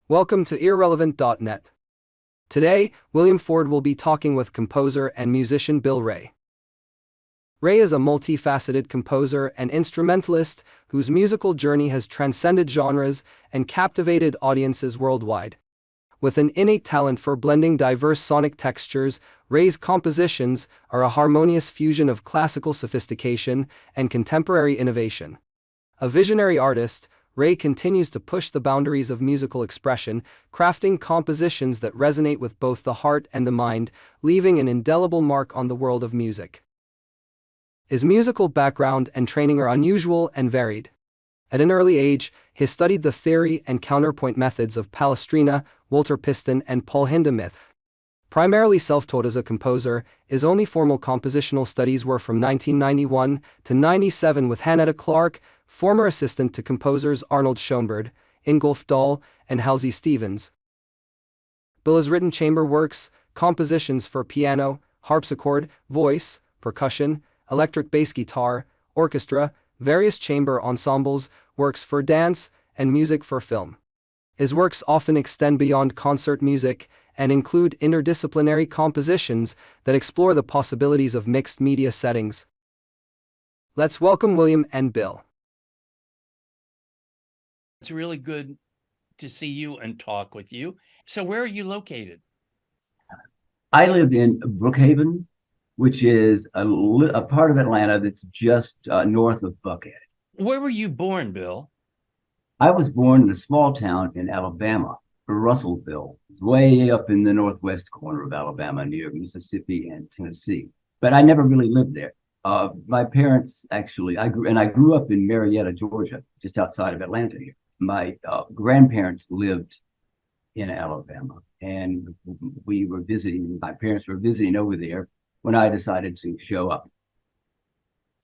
Welcome to Irrelevant.net. Today, William Ford will be talking with composer and musician Bill Ray. Ray is a multifaceted composer and instrumentalist whose musical journey has transcended genres and captivated audiences worldwide. With an innate talent for blending diverse sonic textures, Ray's compositions are a harmonious fusion of classical sophistication and contemporary innovation. A visionary artist, Ray continues to push the boundaries of musical expression, crafting compositions that resonate with both the heart and the mind, leaving an indelible mark on the world of music. His musical background and training are unusual and varied. At an early age, he studied the theory and counterpoint methods of Palestrina, Piston, and Paul Hindemith. Primarily self-taught as a composer, his only formal compositional studies were from 1991 to 97 with Hannetta Clark, former assistant to composers Arnold Schoenberg, Ingolf Dahl, and Halsey Stevens. Bill has written chamber works, compositions for piano, harpsichord, voice, percussion, electric bass guitar, orchestra, various chamber ensembles, works for dance, and music for film. His works often extend beyond concert music and include interdisciplinary compositions that explore the possibilities of mixed media settings. Let's welcome William and Bill. It's really good to see you and talk with you. So where are you located? I live in Brookhaven, which is a part of Atlanta that's just north of Buckhead. Where were you born, Bill? I was born in a small town in Alabama, Russellville. It's way up in the northwest corner of Alabama, near Mississippi and Tennessee. But I never really lived there. My parents actually, I grew up in Marietta, Georgia, just outside of Atlanta here. My grandparents lived in Alabama, and my parents were visiting over there when I decided to show up.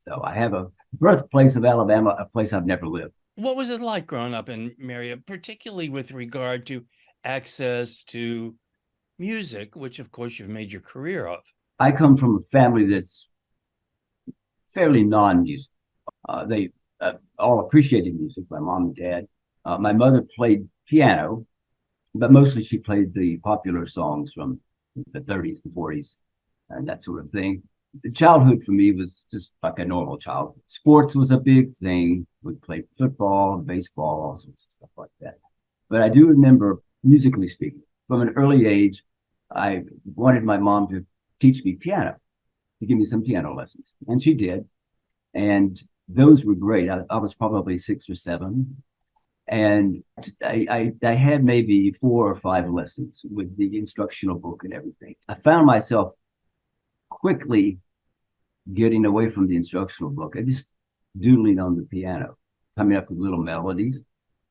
So I have a birthplace of Alabama, a place I've never lived. What was it like growing up in Marietta, particularly with regard to access to music, which of course you've made your career of? I come from a family that's fairly non-musical. They all appreciated music, my mom and dad. My mother played piano, but mostly she played the popular songs from the 30s and 40s and that sort of thing. The childhood for me was just like a normal childhood. Sports was a big thing. We played football, baseball, all sorts of stuff like that. But I do remember, musically speaking, from an early age, I wanted my mom to teach me piano, to give me some piano lessons. And she did. And those were great. I was probably 6 or 7. And I had maybe 4 or 5 lessons with the instructional book and everything. I found myself quickly getting away from the instructional book. I just doodling on the piano, coming up with little melodies.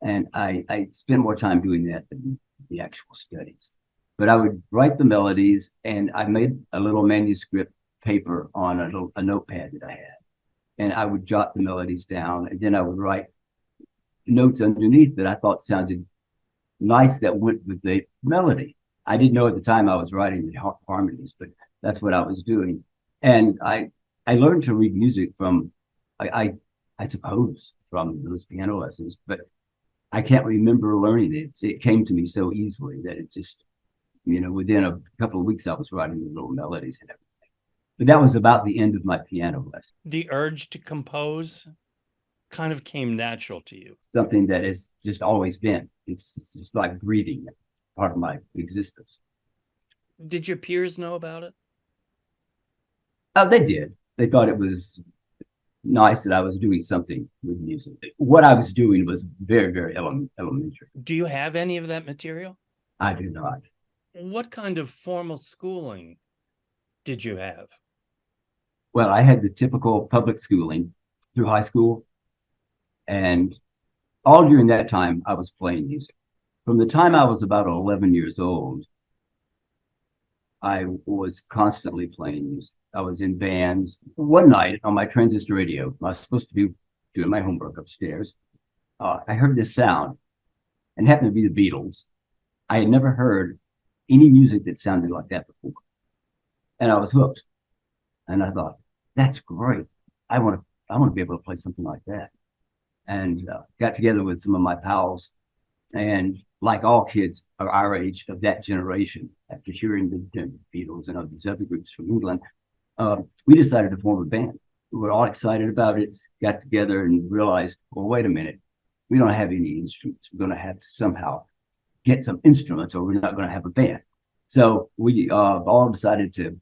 And I spend more time doing that than the actual studies. But I would write the melodies, and I made a little manuscript paper on a notepad that I had. And I would jot the melodies down, and then I would write notes underneath that I thought sounded nice that went with the melody. I didn't know at the time I was writing the harmonies, but that's what I was doing. And I learned to read music from, I suppose, from those piano lessons, but I can't remember learning it. It came to me so easily that it just, within a couple of weeks, I was writing the little melodies and everything. But that was about the end of my piano lesson. The urge to compose kind of came natural to you. Something that has just always been. It's just like breathing, part of my existence. Did your peers know about it? Oh, they did. They thought it was nice that I was doing something with music. What I was doing was very, very elementary. Do you have any of that material? I do not. What kind of formal schooling did you have? Well, I had the typical public schooling through high school. And all during that time, I was playing music. From the time I was about 11 years old, I was constantly playing music. I was in bands. One night on my transistor radio, I was supposed to be doing my homework upstairs. I heard this sound, and it happened to be the Beatles. I had never heard any music that sounded like that before. And I was hooked. And I thought, that's great. I want to be able to play something like that. And got together with some of my pals and like all kids of our age of that generation, after hearing the Beatles and these other groups from England, we decided to form a band. We were all excited about it, got together and realized, well, wait a minute, we don't have any instruments. We're going to have to somehow get some instruments or we're not going to have a band. So we all decided to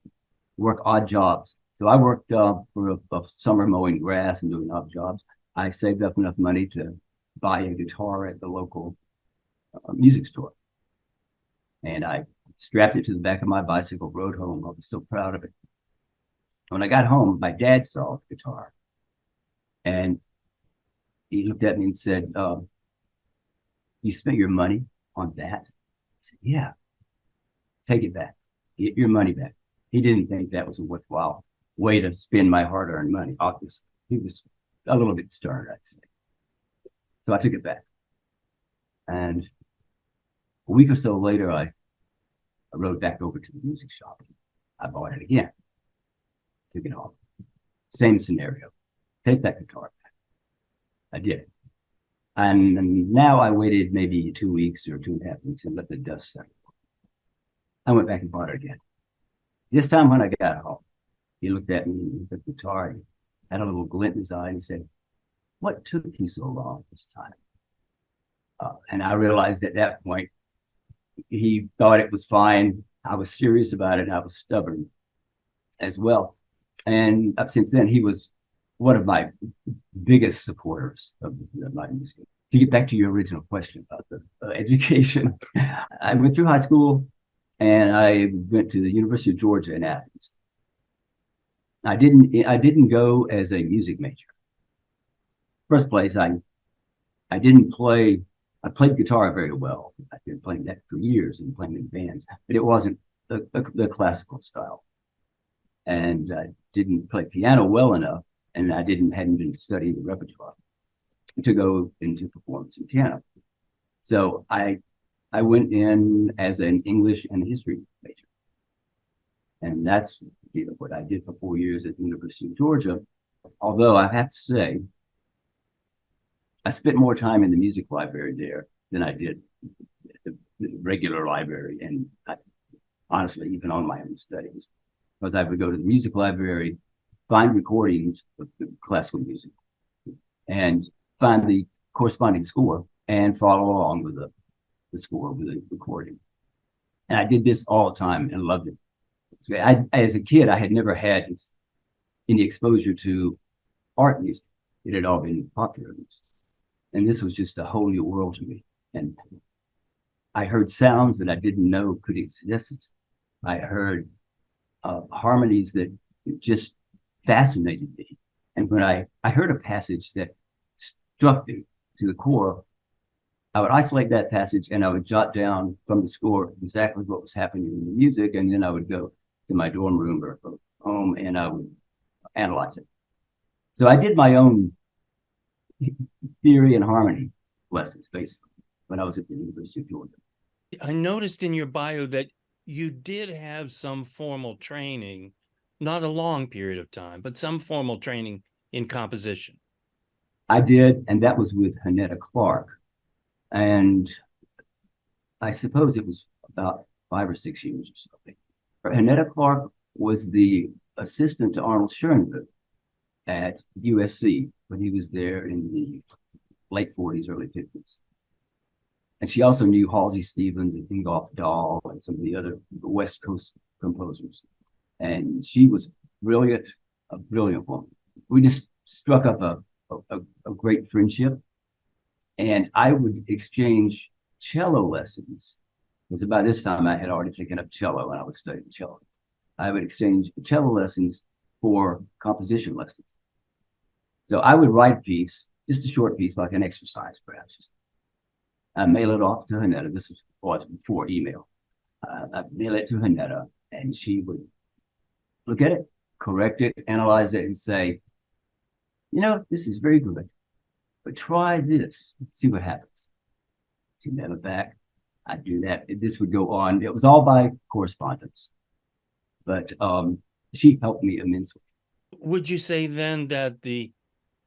work odd jobs. So I worked for a summer mowing grass and doing odd jobs. I saved up enough money to buy a guitar at the local music store. And I strapped it to the back of my bicycle, rode home. I was so proud of it. When I got home, my dad saw the guitar and he looked at me and said, you spent your money on that? I said, yeah, take it back, get your money back. He didn't think that was a worthwhile way to spend my hard-earned money. Obviously, he was a little bit stern, I'd say. So I took it back. And a week or so later, I rode back over to the music shop. I bought it again. Took it off. Same scenario. Take that guitar back. I did it. And now I waited maybe 2 weeks or 2.5 weeks and let the dust settle. I went back and bought it again. This time when I got home, he looked at me and looked at the guitar. He had a little glint in his eye and said, what took you so long this time? And I realized at that point, he thought it was fine. I was serious about it. And I was stubborn as well. And up since then, he was one of my biggest supporters of my music. To get back to your original question about the education, I went through high school and I went to the University of Georgia in Athens. I didn't go as a music major. First place, I didn't play. I played guitar very well. I've been playing that for years and playing in bands, but it wasn't the classical style. And I didn't play piano well enough, and I hadn't been studying the repertoire to go into performance in piano. So I went in as an English and history major. And that's what I did for 4 years at the University of Georgia. Although I have to say, I spent more time in the music library there than I did the regular library. And honestly, even on my own studies, because I would go to the music library, find recordings of the classical music, and find the corresponding score and follow along with the score, with the recording. And I did this all the time and loved it. As a kid, I had never had any exposure to art music. It had all been popular music. And this was just a whole new world to me. And I heard sounds that I didn't know could exist. I heard harmonies that just fascinated me. And when I heard a passage that struck me to the core, I would isolate that passage and I would jot down from the score exactly what was happening in the music. And then I would go to my dorm room or home and I would analyze it. So I did my own theory and harmony lessons, basically, when I was at the University of Georgia. I noticed in your bio that you did have some formal training, not a long period of time, but some formal training in composition. I did, and that was with Hannetta Clark. And I suppose it was about 5 or 6 years or something. Hannetta Clark was the assistant to Arnold Schoenberg at USC when he was there in the late 40s, early 50s. And she also knew Halsey Stevens and Ingolf Dahl and some of the other West Coast composers. And she was brilliant, a brilliant woman. We just struck up a great friendship. And I would exchange cello lessons, because by this time I had already taken up cello and I was studying cello. I would exchange cello lessons for composition lessons. So I would write a piece, just a short piece, like an exercise, perhaps. I mail it off to Hannetta. This was before email. I'd mail it to Hannetta, and she would look at it, correct it, analyze it, and say, you know, this is very good, but try this, see what happens. She'd mail it back. I'd do that. This would go on. It was all by correspondence, but she helped me immensely. Would you say then that the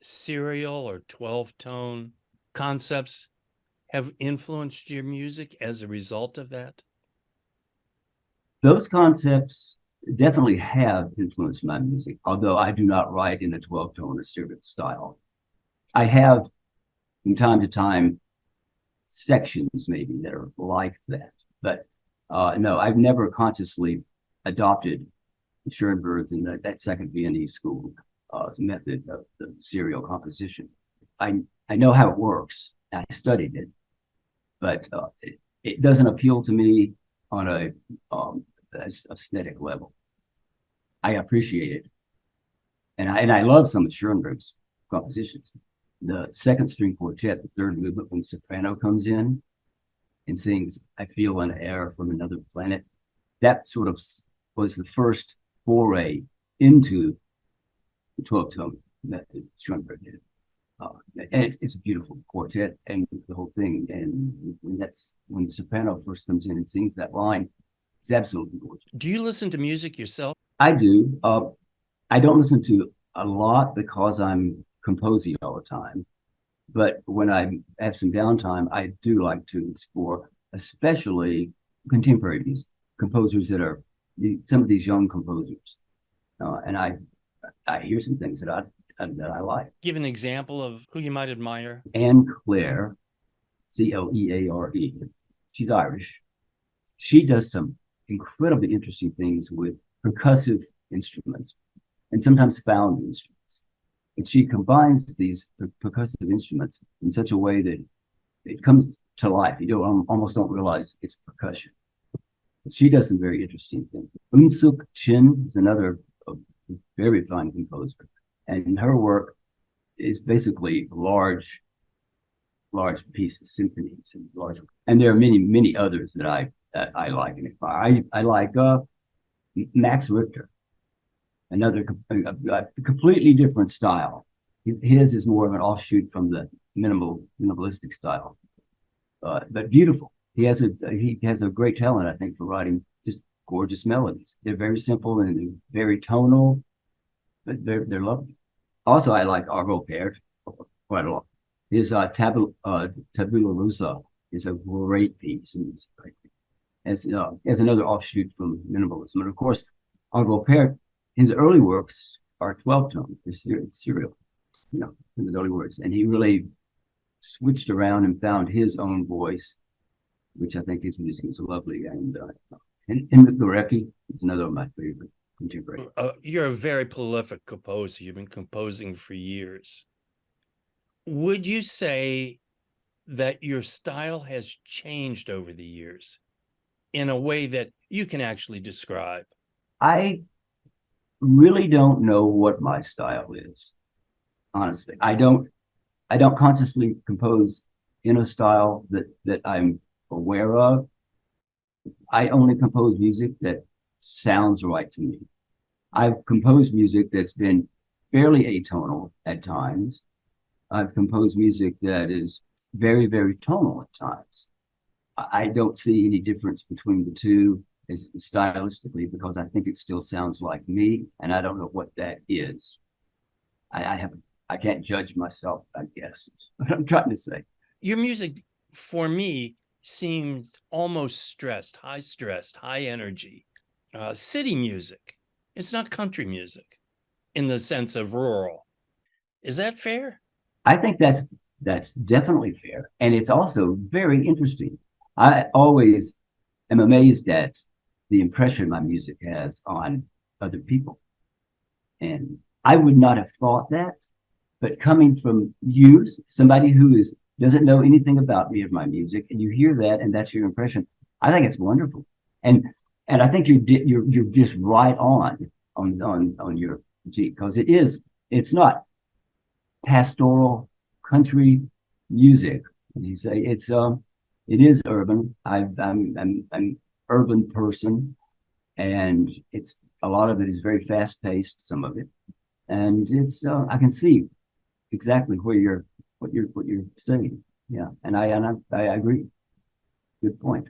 serial or 12-tone concepts have influenced your music as a result of that? Those concepts definitely have influenced my music, although I do not write in a 12-tone or serial style. I have, from time to time, sections maybe that are like that. But no, I've never consciously adopted Schoenberg's and that second Viennese school method of the serial composition. I know how it works. I studied it, but it doesn't appeal to me on a aesthetic level. I appreciate it, and I love some of Schoenberg's compositions. The second string quartet, the third movement, when soprano comes in and sings "I Feel an Air from Another Planet," that sort of was the first foray into the 12-tone method Schoenberg did. And it's a beautiful quartet and the whole thing. And when the soprano first comes in and sings that line, it's absolutely gorgeous. Do you listen to music yourself? I do. I don't listen to a lot because I'm composing all the time. But when I have some downtime, I do like to explore, especially contemporary music, composers that are some of these young composers. And I hear some things that I like. Give an example of who you might admire. Anne Clare, Cleare. She's Irish. She does some incredibly interesting things with percussive instruments and sometimes found instruments. And she combines these percussive instruments in such a way that it comes to life. You almost don't realize it's percussion. But she does some very interesting things. Suk Chin is another very fine composer. And her work is basically large pieces, symphonies, and there are many others that I like and admire. I like Max Richter, another a completely different style. His is more of an offshoot from the minimalistic style, but beautiful. He has a great talent, I think, for writing just gorgeous melodies. They're very simple and they're very tonal, but they're lovely. Also, I like Arvo Pärt quite a lot. His Tabula Rasa is a great piece in music, I think. As another offshoot from minimalism. And of course, Arvo Pärt, his early works are 12-tone. It's serial, in his early works. And he really switched around and found his own voice, which I think his music is lovely. And Gorecki is another of my favorite contemporary. You're a very prolific composer. You've been composing for years. Would you say that your style has changed over the years in a way that you can actually describe? I really don't know what my style is, honestly. I don't consciously compose in a style that I'm aware of. I only compose music that sounds right to me. I've composed music that's been fairly atonal at times. I've composed music that is very, very tonal at times. I don't see any difference between the two as stylistically because I think it still sounds like me, and I don't know what that is. I can't judge myself, I guess. What I'm trying to say. Your music, for me, seemed almost stressed, high energy, city music. It's not country music in the sense of rural. Is that fair? I think that's definitely fair. And it's also very interesting. I always am amazed at the impression my music has on other people. And I would not have thought that, but coming from you, somebody who doesn't know anything about me or my music, and you hear that and that's your impression, I think it's wonderful. And I think you're just right on your G, because it's not pastoral country music, as you say. It is urban. I'm an urban person, and it's a lot of it is very fast paced. Some of it, and it's I can see exactly what you're saying. Yeah, and I agree. Good point.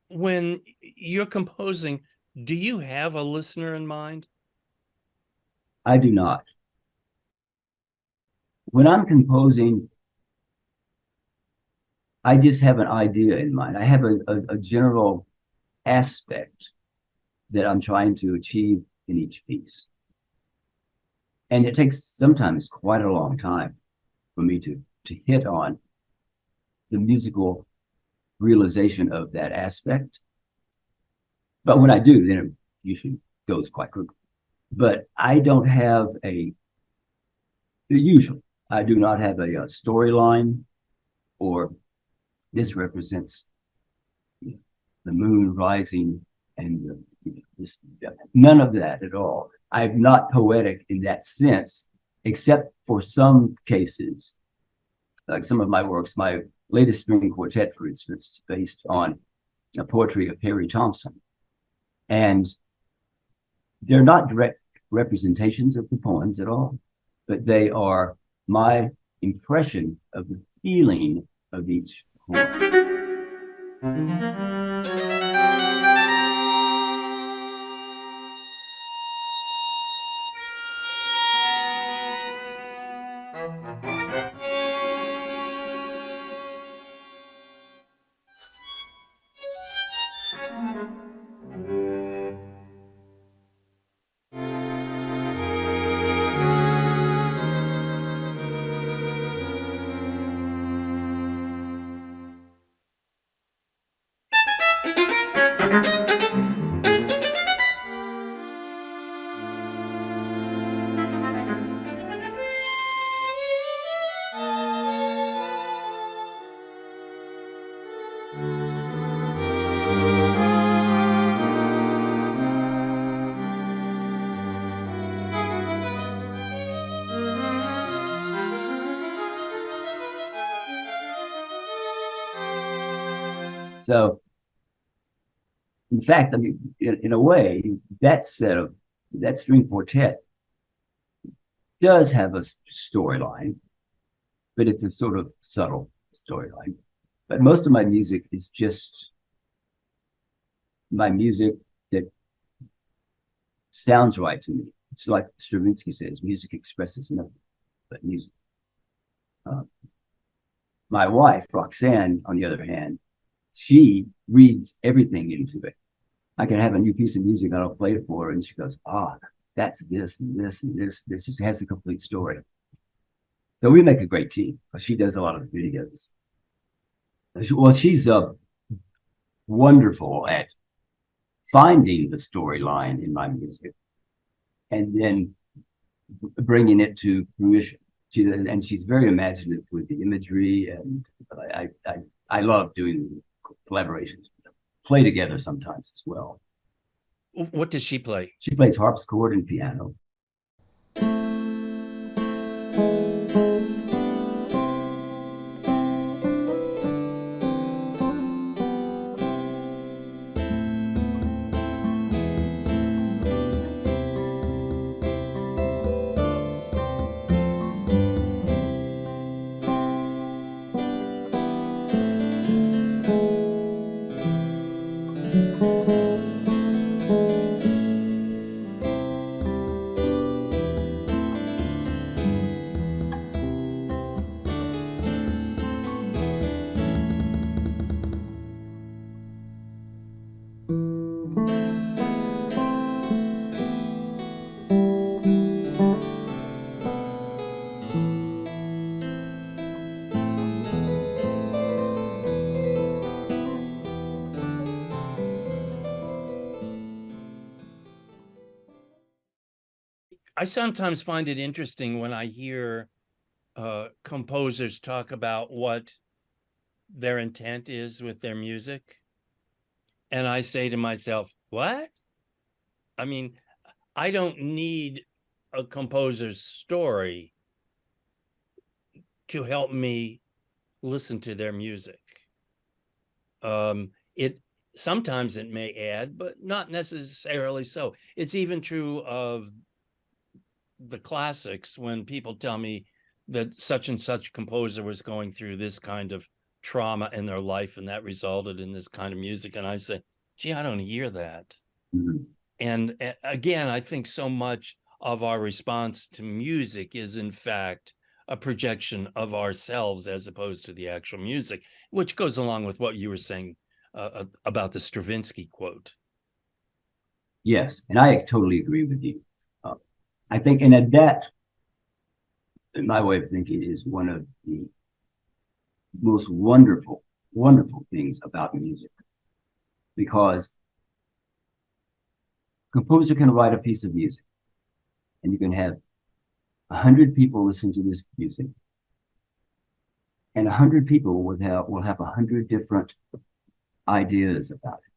When you're composing, do you have a listener in mind? I do not. When I'm composing, I just have an idea in mind. I have a general aspect that I'm trying to achieve in each piece. And it takes sometimes quite a long time for me to hit on the musical realization of that aspect. But when I do, then it usually goes quite quickly. But I don't have usually, I do not have a storyline, or this represents the moon rising and this, none of that at all. I'm not poetic in that sense, except for some cases, like some of my works. My latest string quartet, for instance, is based on a poetry of Harry Thompson. And they're not direct representations of the poems at all, but they are my impression of the feeling of each poem. So, in fact, I mean, in a way, that string quartet does have a storyline, but it's a sort of subtle storyline. But most of my music is just my music that sounds right to me. It's like Stravinsky says, music expresses nothing but music. My wife, Roxanne, on the other hand, she reads everything into it. I can have a new piece of music, and I'll play it for her, and she goes, that's this and this and this. This just has a complete story. So we make a great team. She does a lot of the videos. Well, she's wonderful at finding the storyline in my music and then bringing it to fruition. And she's very imaginative with the imagery, and I love doing collaborations. Play together sometimes as well. What does she play? She plays harpsichord and piano. I sometimes find it interesting when I hear composers talk about what their intent is with their music. And I say to myself, what? I mean, I don't need a composer's story to help me listen to their music. It sometimes it may add, but not necessarily so. It's even true of the classics when people tell me that such and such composer was going through this kind of trauma in their life and that resulted in this kind of music. And I say, gee, I don't hear that. Mm-hmm. And again, I think so much of our response to music is in fact a projection of ourselves as opposed to the actual music, which goes along with what you were saying about the Stravinsky quote. Yes, and I totally agree with you. I think, and that, in my way of thinking, is one of the most wonderful, wonderful things about music, because a composer can write a piece of music, and you can have 100 people listen to this music, and 100 people will have 100 different ideas about it,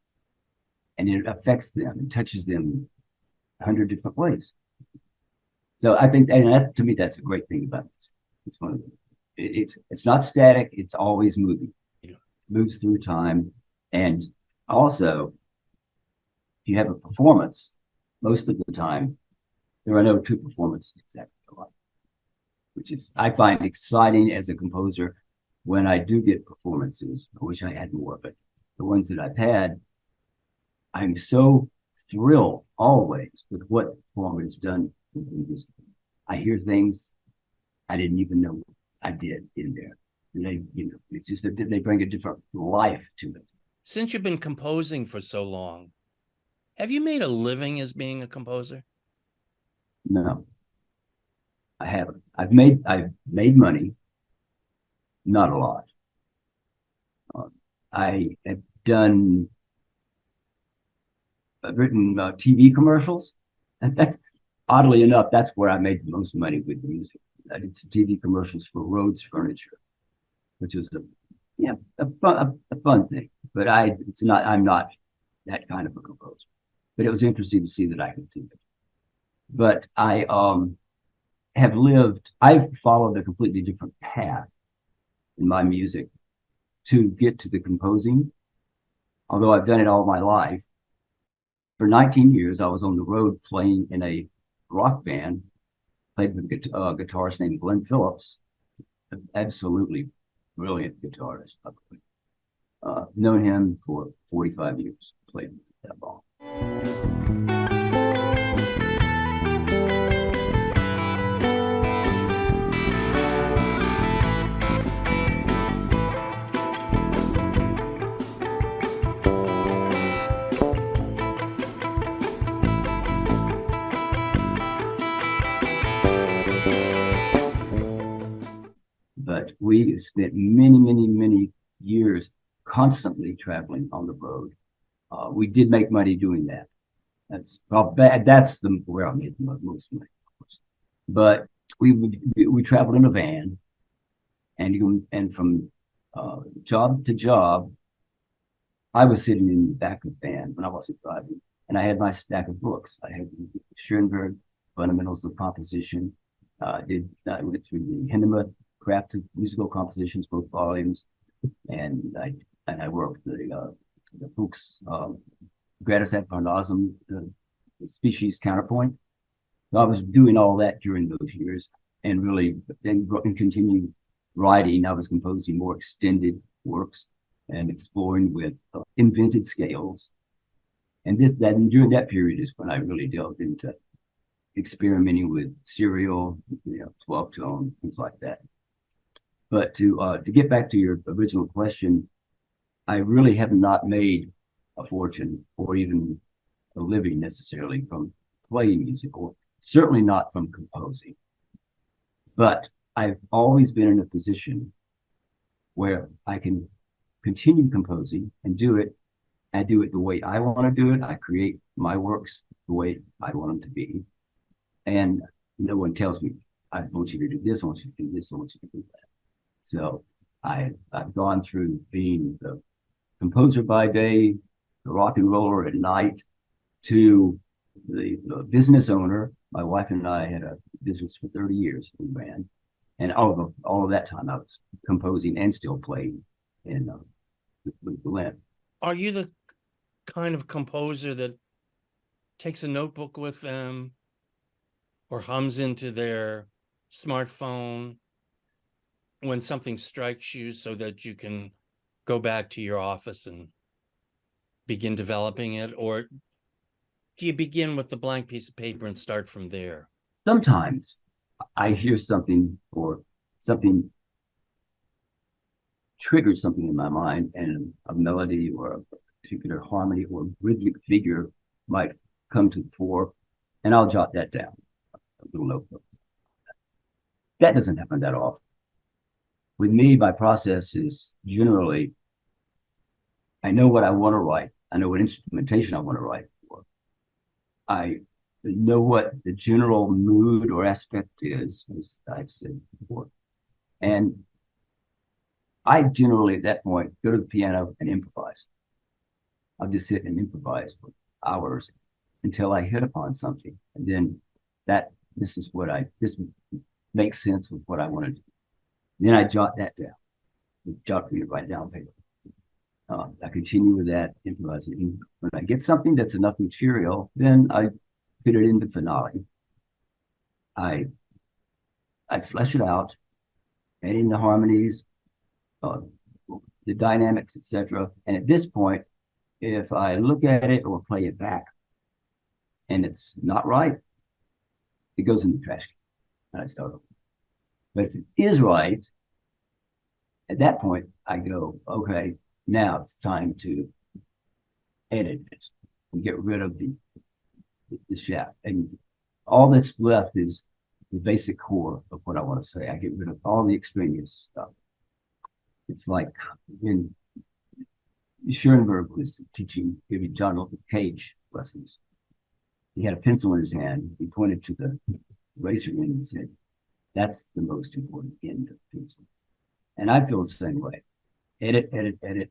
and it affects them and touches them 100 different ways. So I think, and that, to me, that's a great thing about music. It's one of the, it's not static; it's always moving. Yeah. It moves through time, and also, if you have a performance, most of the time there are no two performances exactly alike, which is I find exciting as a composer when I do get performances. I wish I had more, but the ones that I've had, I'm so thrilled always with what the performer has done. I hear things I didn't even know I did in there. And they, it's just that they bring a different life to it. Since you've been composing for so long, have you made a living as being a composer? No, I haven't. I've made money, not a lot. I have I've written TV commercials, and that's oddly enough, that's where I made the most money with music. I did some TV commercials for Rhodes Furniture, which was a fun thing. But I'm not that kind of a composer. But it was interesting to see that I could do it. But I've followed a completely different path in my music to get to the composing. Although I've done it all my life. For 19 years, I was on the road playing in a rock band, played with a guitarist named Glenn Phillips, an absolutely brilliant guitarist. Known him for 45 years, played that ball. But we spent many, many, many years constantly traveling on the road. We did make money doing that. That's where I made the most money, of course. But we traveled in a van, and from job to job, I was sitting in the back of the van when I wasn't driving, and I had my stack of books. I had Schoenberg, Fundamentals of Composition. I went through the Hindemith, crafted musical compositions, both volumes, and I worked the Fuchs Gratis ad Parnasum, the species counterpoint. So I was doing all that during those years, and really then continued writing. I was composing more extended works and exploring with invented scales. And during that period is when I really delved into experimenting with serial, 12-tone, things like that. But to get back to your original question, I really have not made a fortune or even a living necessarily from playing music, or certainly not from composing. But I've always been in a position where I can continue composing and do it. I do it the way I want to do it. I create my works the way I want them to be. And no one tells me, I want you to do this, I want you to do this, I want you to do that. So I've gone through being the composer by day, the rock and roller at night, to the business owner. My wife and I had a business for 30 years we ran, And all of that time I was composing and still playing in with Berlin. Are you the kind of composer that takes a notebook with them or hums into their smartphone when something strikes you so that you can go back to your office and begin developing it? Or do you begin with the blank piece of paper and start from there? Sometimes I hear something or something triggers something in my mind, and a melody or a particular harmony or rhythmic figure might come to the fore, and I'll jot that down, a little notebook. That doesn't happen that often. With me, my process is generally, I know what I want to write. I know what instrumentation I want to write for. I know what the general mood or aspect is, as I've said before. And I generally, at that point, go to the piano and improvise. I'll just sit and improvise for hours until I hit upon something. And then this makes sense with what I want to do. Then I jot that down. Write it down on paper. I continue with that improvising. When I get something that's enough material, then I fit it into finale. I flesh it out, add in the harmonies, the dynamics, etc. And at this point, if I look at it or play it back and it's not right, it goes in the trash can and I start over. But if it is right, at that point, I go, okay, now it's time to edit it and get rid of the shaft. And all that's left is the basic core of what I want to say. I get rid of all the extraneous stuff. It's like when Schoenberg was giving John Cage lessons. He had a pencil in his hand. He pointed to the eraser end and said, "That's the most important end of the pencil." And I feel the same way. Edit, edit, edit.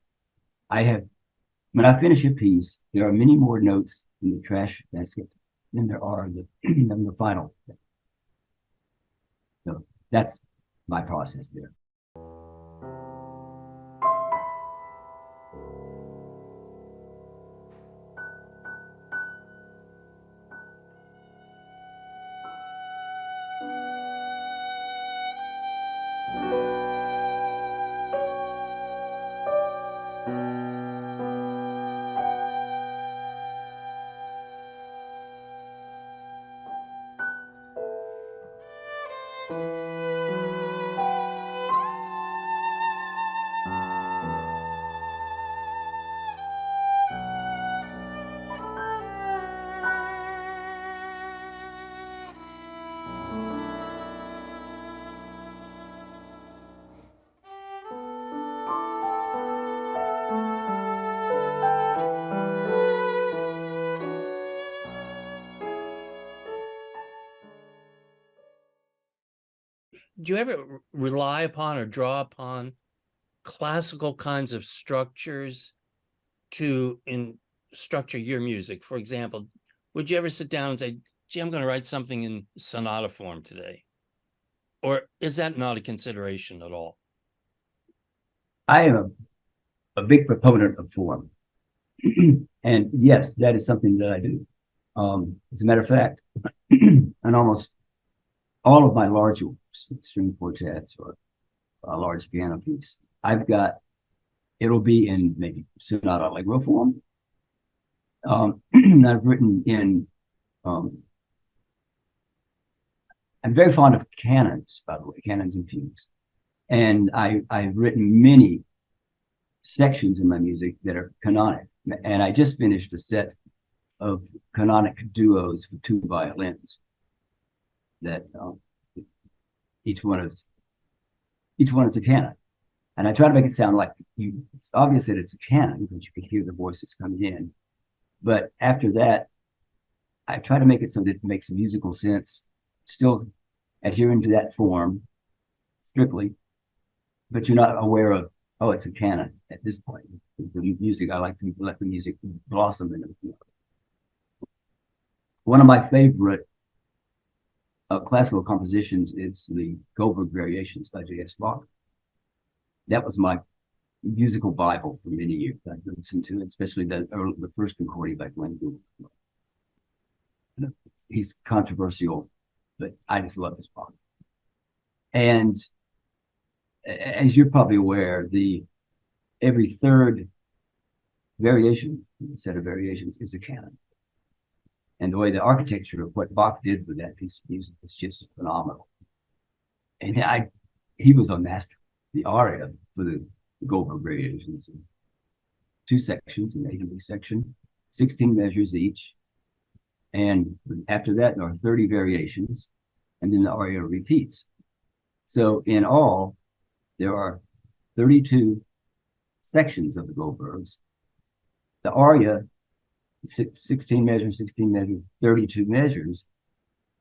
When I finish a piece, there are many more notes in the trash basket than there are than the final. So that's my process there. Do you ever rely upon or draw upon classical kinds of structures to structure your music? For example, would you ever sit down and say, gee, I'm going to write something in sonata form today? Or is that not a consideration at all? I am a big proponent of form. And yes, that is something that I do. As a matter of fact, and almost all of my large string quartets or a large piano piece, it'll be in maybe sonata allegro form. I've written in, I'm very fond of canons, by the way, canons and fugues. And I've written many sections in my music that are canonic. And I just finished a set of canonic duos for 2 violins that each one is a canon. And I try to make it sound like it's obvious that it's a canon because you can hear the voices coming in. But after that, I try to make it so that it makes musical sense, still adhering to that form strictly, but you're not aware of, oh, it's a canon at this point. The music, I like to let the music blossom in it. One of my favorite classical compositions is the Goldberg Variations by J.S. Bach. That was my musical Bible for many years. I listened to it, especially the first recording by Glenn Gould. He's controversial, but I just love his Bach. And as you're probably aware, every third variation, set of variations, is a canon. And the way the architecture of what Bach did with that piece of music is just phenomenal. And he was a master. The aria for the Goldberg Variations, 2 sections, an A-B section, 16 measures each. And after that, there are 30 variations, and then the aria repeats. So in all, there are 32 sections of the Goldbergs. The aria, 16 measures, 32 measures.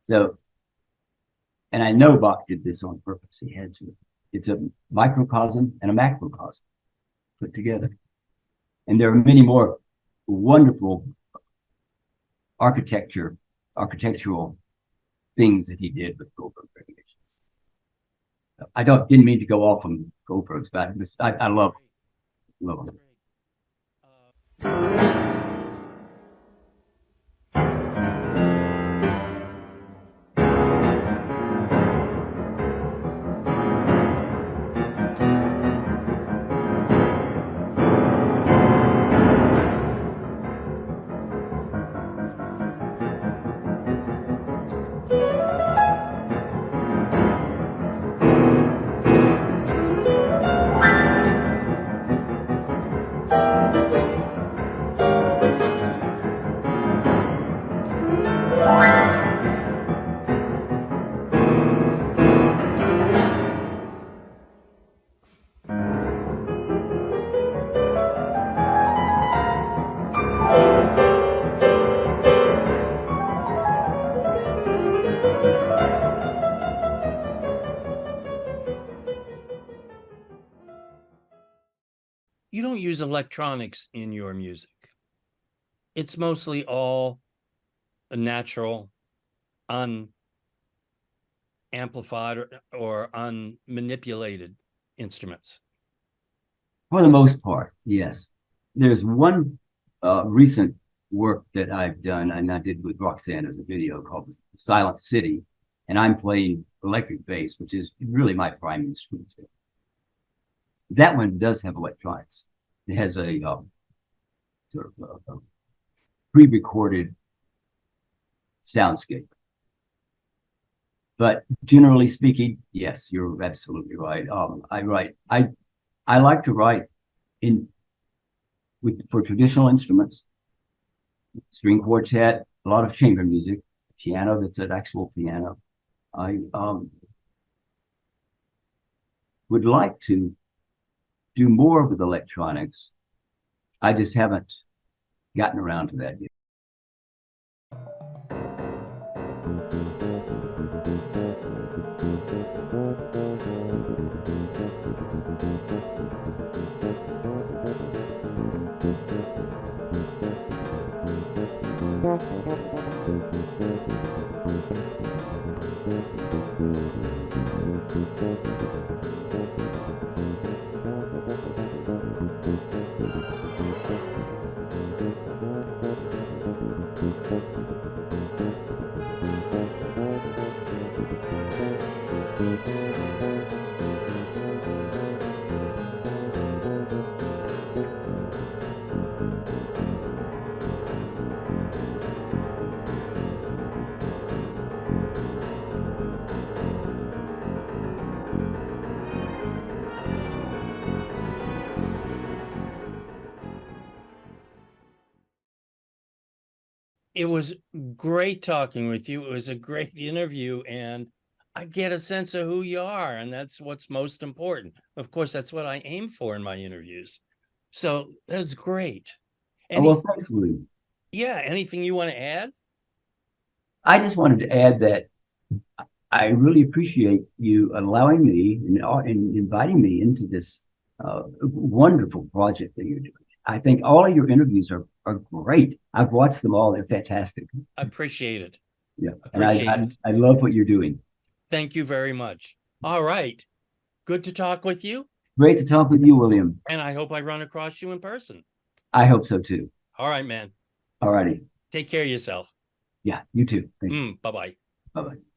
So, and I know Bach did this on purpose. He had to. It's a microcosm and a macrocosm put together. And there are many more wonderful architectural things that he did with Goldberg Variations. Didn't mean to go off on Goldberg's, but I love them. You don't use electronics in your music. It's mostly all natural, unamplified or unmanipulated instruments. For the most part, yes. There's one recent work that I've done, and I did with Roxanne as a video called Silent City, and I'm playing electric bass, which is really my prime instrument. That one does have electronics. It has a sort of a pre-recorded soundscape. But generally speaking, yes, you're absolutely right. I like to write for traditional instruments, string quartet, a lot of chamber music, piano that's an actual piano. I would like to do more with electronics. I just haven't gotten around to that yet. It was great talking with you. It was a great interview, and I get a sense of who you are, and that's what's most important. Of course, that's what I aim for in my interviews. So that's great. Well, thanks, William. Yeah, anything you want to add? I just wanted to add that I really appreciate you allowing me and inviting me into this wonderful project that you're doing. I think all of your interviews are great. I've watched them all. They're fantastic. I appreciate it. Yeah. Appreciate And it. I love what you're doing. Thank you very much. All right. Good to talk with you. Great to talk with you, William. And I hope I run across you in person. I hope so too. All right, man. All righty. Take care of yourself. Yeah, you too. Thank you. Bye-bye. Bye-bye.